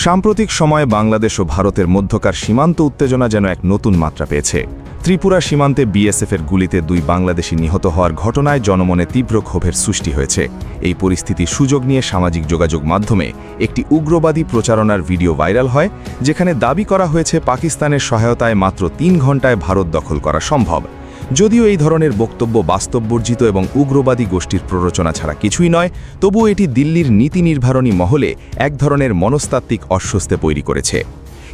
সাম্প্রতিক সময়ে বাংলাদেশ ও ভারতের মধ্যকার সীমান্ত উত্তেজনা যেন এক নতুন মাত্রা পেয়েছে। ত্রিপুরা সীমান্তে বিএসএফের গুলিতে 2 বাংলাদেশি নিহত হওয়ার ঘটনায় জনমনে তীব্র ক্ষোভের সৃষ্টি হয়েছে। এই পরিস্থিতির সুযোগ নিয়ে সামাজিক যোগাযোগ মাধ্যমে একটি উগ্রবাদী প্রচারণার ভিডিও ভাইরাল হয়, যেখানে দাবি করা হয়েছে পাকিস্তানের সহায়তায় মাত্র 3 ঘণ্টায় ভারত দখল করা সম্ভব। যদিও এই ধরনের বক্তব্য বাস্তববর্জিত এবং উগ্রবাদী গোষ্ঠীর প্ররোচনা ছাড়া কিছুই নয়, তবুও এটি দিল্লির নীতি নির্ধারণী মহলে এক ধরনের মনস্তাত্ত্বিক অস্বস্তি তৈরি করেছে।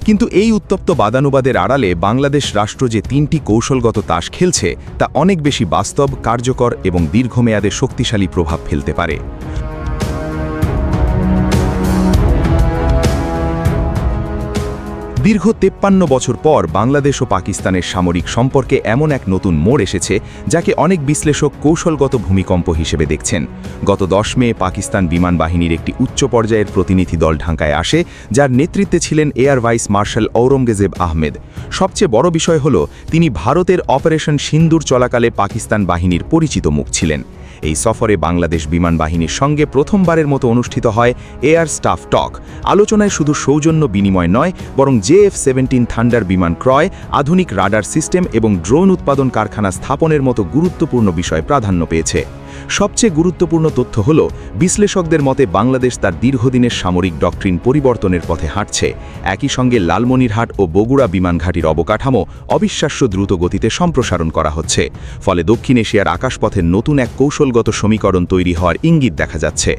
কিন্তু এই উত্তপ্ত বাদানুবাদের আড়ালে বাংলাদেশ রাষ্ট্র যে 3টি কৌশলগত তাস খেলছে তা অনেক বেশি বাস্তব, কার্যকর এবং দীর্ঘমেয়াদে শক্তিশালী প্রভাব ফেলতে পারে। দীর্ঘ 53 বছর পর বাংলাদেশ ও পাকিস্তানের সামরিক সম্পর্কে এমন এক নতুন মোড় এসেছে, যাকে অনেক বিশ্লেষক কৌশলগত ভূমিকম্প হিসেবে দেখছেন। গত 10 মে পাকিস্তান বিমান বাহিনীর একটি উচ্চ পর্যায়ের প্রতিনিধি দল ঢাকায় আসে, যার নেতৃত্বে ছিলেন air vice marshal Aurangzeb Ahmed. সবচেয়ে বড় বিষয় হল তিনি ভারতের অপারেশন সিন্দুর চলাকালে পাকিস্তান বাহিনীর পরিচিত মুখ ছিলেন। এই সফরে বাংলাদেশ বিমান বাহিনীর সঙ্গে প্রথমবারের মতো অনুষ্ঠিত হয় এয়ার স্টাফ টক। আলোচনায় শুধু সৌজন্য বিনিময় নয়, বরং JF-17 থান্ডার বিমান ক্রয়, আধুনিক রাডার সিস্টেম এবং ড্রোন উৎপাদন কারখানা স্থাপনের মতো গুরুত্বপূর্ণ বিষয় প্রাধান্য পেয়েছে। সবচেয়ে গুরুত্বপূর্ণ তথ্য হল, বিশ্লেষকদের মতে বাংলাদেশ তার দীর্ঘদিনের সামরিক ডক্ট্রিন পরিবর্তনের পথে হাঁটছে। একই সঙ্গে লালমনিরহাট ও বগুড়া বিমান ঘাঁটির অবকাঠামো অবিশ্বাস্য দ্রুত গতিতে সম্প্রসারণ করা হচ্ছে। ফলে দক্ষিণ এশিয়ার আকাশপথের নতুন এক কৌশলগত সমীকরণ তৈরি হওয়ার ইঙ্গিত দেখা যাচ্ছে।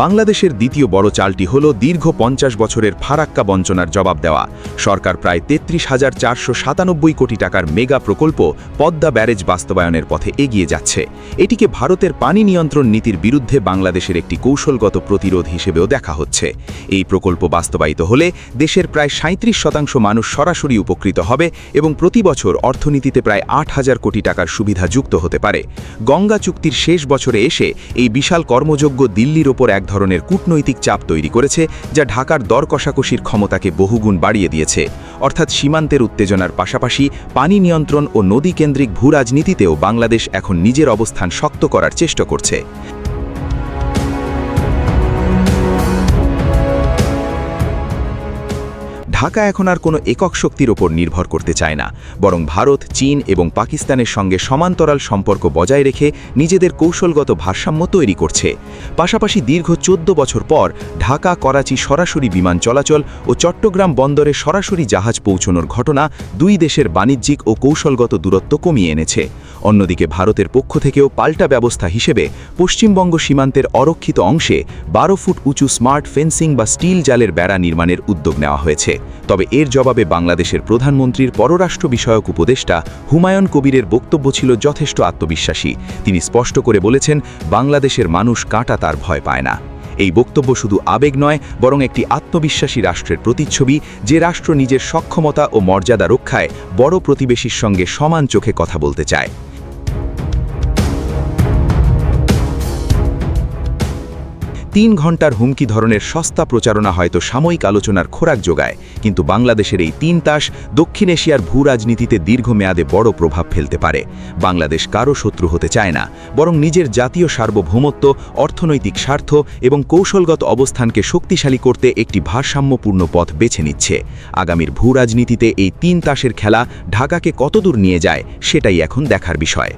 বাংলাদেশের দ্বিতীয় বড় চালটি হল দীর্ঘ 50 বছরের ফারাক্কা বঞ্চনার জবাব দেওয়া। সরকার প্রায় 33,497 কোটি টাকার মেগা প্রকল্প পদ্মা ব্যারেজ বাস্তবায়নের পথে এগিয়ে যাচ্ছে। এটিকে ভারতের পানি নিয়ন্ত্রণ নীতির বিরুদ্ধে বাংলাদেশের একটি কৌশলগত প্রতিরোধ হিসেবেও দেখা হচ্ছে। এই প্রকল্প বাস্তবায়িত হলে দেশের প্রায় 37% মানুষ সরাসরি উপকৃত হবে এবং প্রতি বছর অর্থনীতিতে প্রায় 8,000 কোটি টাকার সুবিধা যুক্ত হতে পারে। গঙ্গা চুক্তির শেষ বছরে এসে এই বিশাল কর্মযজ্ঞ দিল্লির ওপর এক ধরনের কূটনৈতিক চাপ তৈরি করেছে, যা ঢাকার দর কষাকষির ক্ষমতাকে বহুগুণ বাড়িয়ে দিয়েছে। অর্থাৎ সীমান্তের উত্তেজনার পাশাপাশি পানি নিয়ন্ত্রণ ও নদী কেন্দ্রিক ভূরাজনীতিতেও বাংলাদেশ এখন নিজের অবস্থান শক্ত করার চেষ্টা করছে। ঢাকা এখন আর কোনো একক শক্তির ওপর নির্ভর করতে চায় না, বরং ভারত, চীন এবং পাকিস্তানের সঙ্গে সমান্তরাল সম্পর্ক বজায় রেখে নিজেদের কৌশলগত ভারসাম্য তৈরি করছে। পাশাপাশি দীর্ঘ 14 বছর পর ঢাকা করাচি সরাসরি বিমান চলাচল ও চট্টগ্রাম বন্দরে সরাসরি জাহাজ পৌঁছানোর ঘটনা দুই দেশের বাণিজ্যিক ও কৌশলগত দূরত্ব কমিয়ে এনেছে। অন্যদিকে ভারতের পক্ষ থেকেও পাল্টা ব্যবস্থা হিসেবে পশ্চিমবঙ্গ সীমান্তের অরক্ষিত অংশে 12 ফুট উঁচু স্মার্ট ফেন্সিং বা স্টিল জালের বেড়া নির্মাণের উদ্যোগ নেওয়া হয়েছে। তবে এর জবাবে বাংলাদেশের প্রধানমন্ত্রীর পররাষ্ট্র বিষয়ক উপদেষ্টা হুমায়ুন কবিরের বক্তব্য ছিল যথেষ্ট আত্মবিশ্বাসী। তিনি স্পষ্ট করে বলেছেন, বাংলাদেশের মানুষ কাঁটা তার ভয় পায় না। এই বক্তব্য শুধু আবেগ নয়, বরং একটি আত্মবিশ্বাসী রাষ্ট্রের প্রতিচ্ছবি, যে রাষ্ট্র নিজের সক্ষমতা ও মর্যাদা রক্ষায় বড় প্রতিবেশীর সঙ্গে সমান চোখে কথা বলতে চায়। 3 ঘণ্টার হুমকি ধরনের সস্তা প্রচারণা হয়তো সাময়িক আলোচনার খোরাক যোগায়, কিন্তু বাংলাদেশের এই 3 তাস দক্ষিণ এশিয়ার ভূ রাজনীতিতে দীর্ঘমেয়াদে বড় প্রভাব ফেলতে পারে। বাংলাদেশ কারও শত্রু হতে চায় না, বরং নিজের জাতীয় সার্বভৌমত্ব, অর্থনৈতিক স্বার্থ এবং কৌশলগত অবস্থানকে শক্তিশালী করতে একটি ভারসাম্যপূর্ণ পথ বেছে নিচ্ছে। আগামীর ভূ রাজনীতিতে এই 3 তাসের খেলা ঢাকাকে কতদূর নিয়ে যায়, সেটাই এখন দেখার বিষয়।